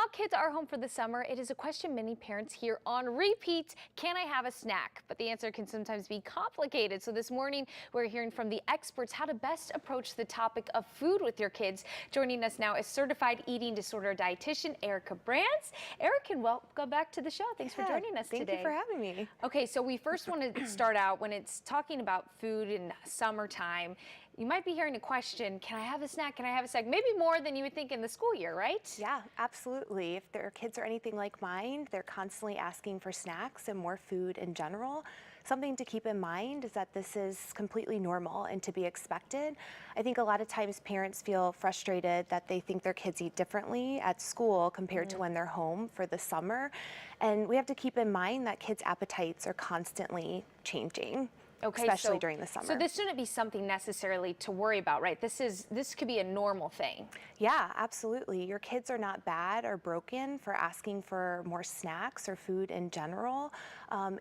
while kids are home for the summer, it is a question many parents hear on repeat. Can I have a snack? But the answer can sometimes be complicated. So this morning, we're hearing from the experts how to best approach the topic of food with your kids. Joining us now is certified eating disorder dietitian Erica Branz. Erica, welcome back to the show. Thanks for joining us today. Thank you for having me. Okay, so we first want to start out when it's talking about food in summertime. You might be hearing a question, can I have a snack? Can I have a snack? Maybe more than you would think in the school year, right? Yeah, absolutely. If their kids are anything like mine, they're constantly asking for snacks and more food in general. Something to keep in mind is that this is completely normal and to be expected. I think a lot of times parents feel frustrated that they think their kids eat differently at school compared to when they're home for the summer. And we have to keep in mind that kids' appetites are constantly changing. Okay, especially during the summer. So this shouldn't be something necessarily to worry about, right? This could be a normal thing. Yeah, absolutely. Your kids are not bad or broken for asking for more snacks or food in general.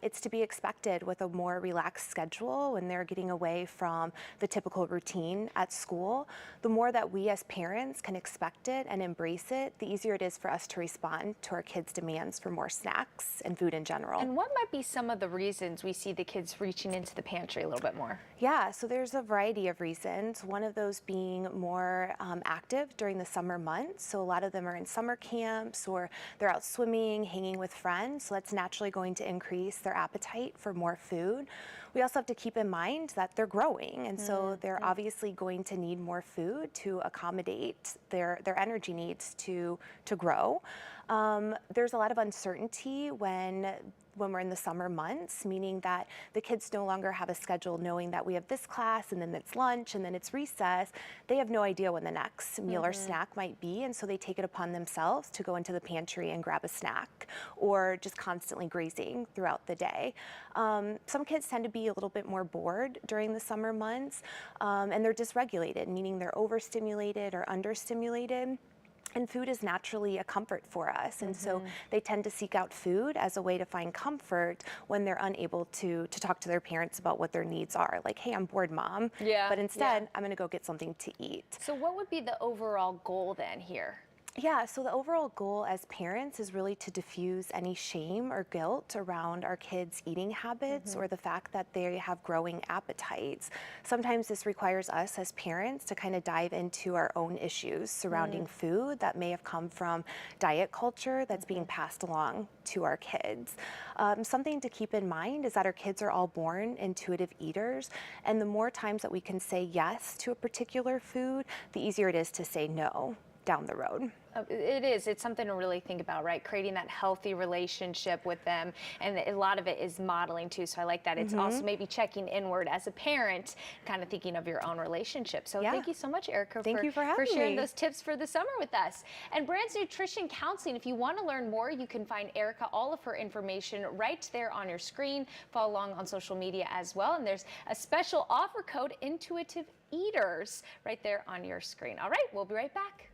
It's to be expected with a more relaxed schedule when they're getting away from the typical routine at school. The more that we as parents can expect it and embrace it, the easier it is for us to respond to our kids' demands for more snacks and food in general. And what might be some of the reasons we see the kids reaching into the pantry a little bit more? Yeah, so there's a variety of reasons. One of those being more active during the summer months. So a lot of them are in summer camps or they're out swimming, hanging with friends. So that's naturally going to increase their appetite for more food. We also have to keep in mind that they're growing, and so they're obviously going to need more food to accommodate their energy needs to grow. There's a lot of uncertainty when we're in the summer months, meaning that the kids no longer have a schedule knowing that we have this class and then it's lunch and then it's recess. They have no idea when the next meal or snack might be, and so they take it upon themselves to go into the pantry and grab a snack or just constantly grazing throughout the day. Some kids tend to be a little bit more bored during the summer months, and they're dysregulated, meaning they're overstimulated or understimulated. And food is naturally a comfort for us, and so they tend to seek out food as a way to find comfort when they're unable to talk to their parents about what their needs are. Like, hey, I'm bored, Mom. Yeah. But instead, I'm gonna go get something to eat. So what would be the overall goal then here? Yeah, so the overall goal as parents is really to diffuse any shame or guilt around our kids' eating habits or the fact that they have growing appetites. Sometimes this requires us as parents to kind of dive into our own issues surrounding food that may have come from diet culture that's being passed along to our kids. Something to keep in mind is that our kids are all born intuitive eaters, and the more times that we can say yes to a particular food, the easier it is to say no down the road. It is. It's something to really think about, right? Creating that healthy relationship with them. And a lot of it is modeling too. So I like that. It's also maybe checking inward as a parent, kind of thinking of your own relationship. So thank you so much, Erica, for sharing those tips for the summer with us. And Branz Nutrition Counseling, if you want to learn more, you can find Erica, all of her information right there on your screen. Follow along on social media as well. And there's a special offer code, Intuitive Eaters, right there on your screen. All right, we'll be right back.